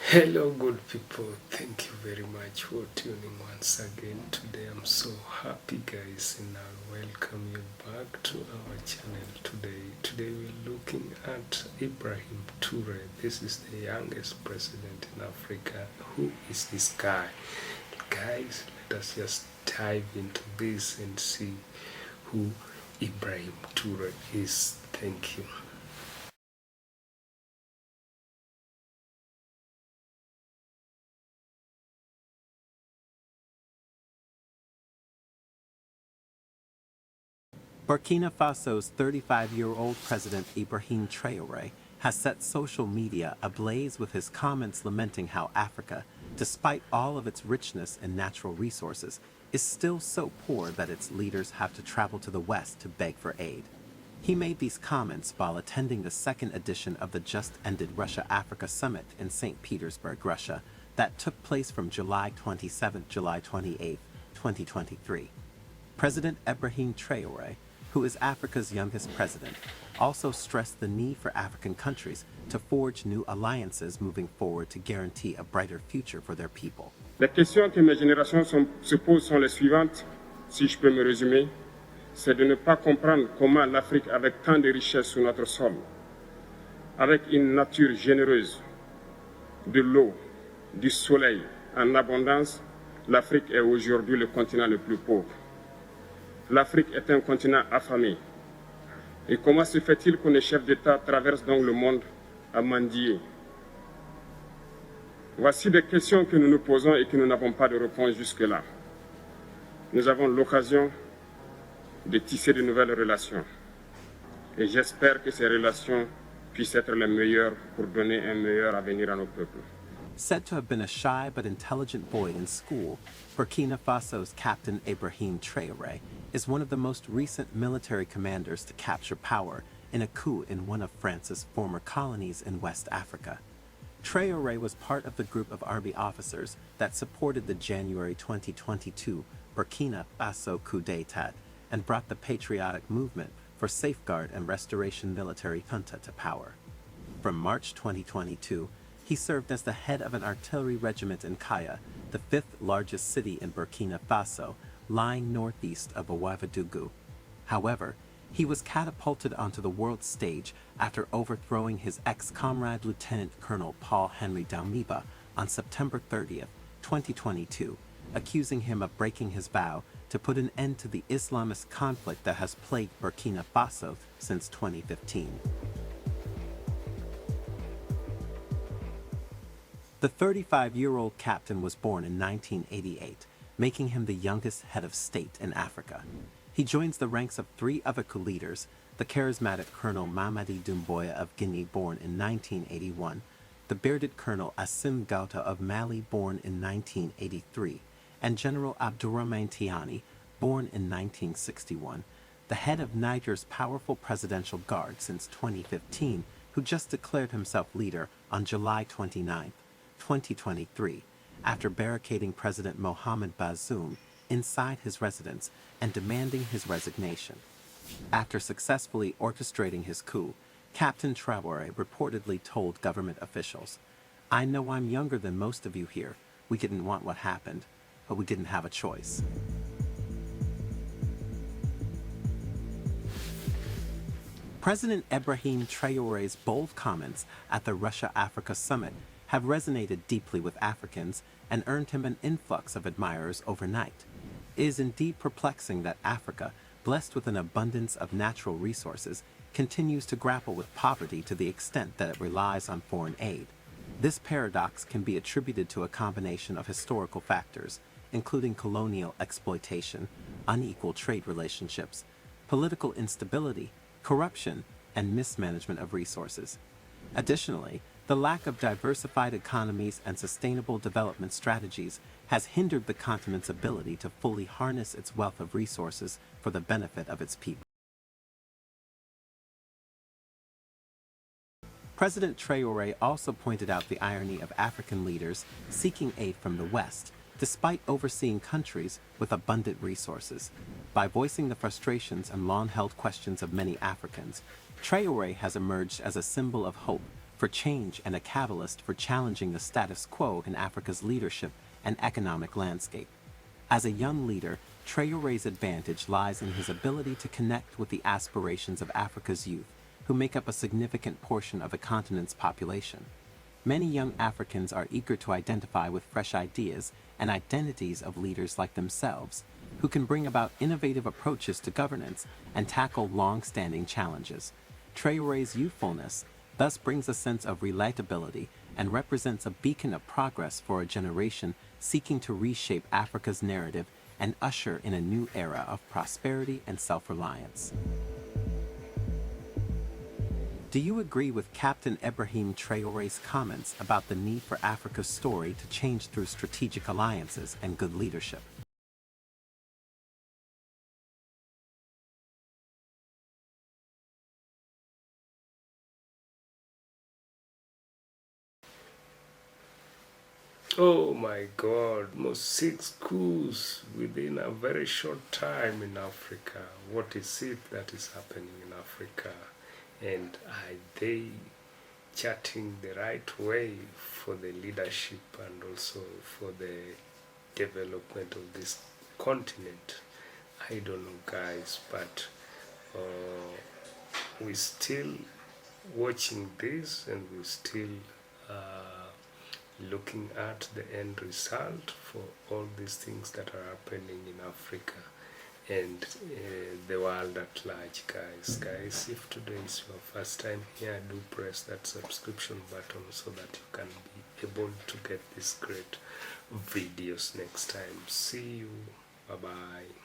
Hello, good people. Thank you very much for tuning once again. Today, I'm so happy, guys, and I'll welcome you back to our channel today. We're looking at Ibrahim Traore. This is the youngest president in Africa. Who is this guy? Guys, let us just dive into this and see who Ibrahim Traore is. Thank you. Burkina Faso's 35-year-old president Ibrahim Traore has set social media ablaze with his comments lamenting how Africa, despite all of its richness and natural resources, is still so poor that its leaders have to travel to the West to beg for aid. He made these comments while attending the second edition of the just-ended Russia-Africa Summit in St. Petersburg, Russia, that took place from July 27 July 28, 2023. President Ibrahim Traore, who is Africa's youngest president, also stressed the need for African countries to forge new alliances moving forward to guarantee a brighter future for their people. Les questions que mes générations se posent sont les suivantes, si je peux me résumer. C'est de ne pas comprendre comment l'Afrique, avec tant de richesses sur notre sol, avec une nature généreuse, de l'eau, du soleil en abondance, l'Afrique est aujourd'hui le continent le plus pauvre. L'Afrique est un continent affamé. Et comment se fait-il que les chefs d'État traversent donc le monde à mendier? Voici des questions que nous nous posons et que nous n'avons pas de réponse jusque-là. Nous avons l'occasion de tisser de nouvelles relations. Et j'espère que ces relations puissent être les meilleures pour donner un meilleur avenir à nos peuples. Said to have been a shy but intelligent boy in school, Burkina Faso's Captain Ibrahim Traore is one of the most recent military commanders to capture power in a coup in one of France's former colonies in West Africa. Traore was part of the group of army officers that supported the January 2022 Burkina Faso coup d'etat and brought the patriotic movement for safeguard and restoration military junta to power. From March 2022, he served as the head of an artillery regiment in Kaya, the fifth largest city in Burkina Faso, lying northeast of Ouagadougou. However, he was catapulted onto the world stage after overthrowing his ex-comrade Lieutenant Colonel Paul Henry Damiba on September 30th, 2022, accusing him of breaking his vow to put an end to the Islamist conflict that has plagued Burkina Faso since 2015. The 35-year-old captain was born in 1988, making him the youngest head of state in Africa. He joins the ranks of three other co-leaders, the charismatic Colonel Mamadi Doumbouya of Guinea, born in 1981, the bearded Colonel Assimi Goïta of Mali, born in 1983, and General Abdourahmane Tiani, born in 1961, the head of Niger's powerful presidential guard since 2015, who just declared himself leader on July 29, 2023, after barricading President Mohamed Bazoum inside his residence and demanding his resignation. After successfully orchestrating his coup, Captain Traore reportedly told government officials, "I know I'm younger than most of you here. We didn't want what happened, but we didn't have a choice." President Ibrahim Traore's bold comments at the Russia-Africa Summit have resonated deeply with Africans and earned him an influx of admirers overnight. It is indeed perplexing that Africa, blessed with an abundance of natural resources, continues to grapple with poverty to the extent that it relies on foreign aid. This paradox can be attributed to a combination of historical factors, including colonial exploitation, unequal trade relationships, political instability, corruption, and mismanagement of resources. Additionally, the lack of diversified economies and sustainable development strategies has hindered the continent's ability to fully harness its wealth of resources for the benefit of its people. President Traore also pointed out the irony of African leaders seeking aid from the West, despite overseeing countries with abundant resources. By voicing the frustrations and long-held questions of many Africans, Traore has emerged as a symbol of hope for for change and a catalyst for challenging the status quo in Africa's leadership and economic landscape. As a young leader, Traore's advantage lies in his ability to connect with the aspirations of Africa's youth, who make up a significant portion of the continent's population. Many young Africans are eager to identify with fresh ideas and identities of leaders like themselves, who can bring about innovative approaches to governance and tackle long-standing challenges. Traore's youthfulness thus brings a sense of relatability and represents a beacon of progress for a generation seeking to reshape Africa's narrative and usher in a new era of prosperity and self-reliance. Do you agree with Captain Ibrahim Traore's comments about the need for Africa's story to change through strategic alliances and good leadership? Oh my God, most 6 coups within a very short time in Africa. What is it that is happening in Africa? And are they charting the right way for the leadership and also for the development of this continent? I don't know, guys, but we're still watching this, and we're still looking at the end result for all these things that are happening in Africa and the world at large. Guys, if today is your first time here, do press that subscription button so that you can be able to get these great videos next time. See you. Bye bye.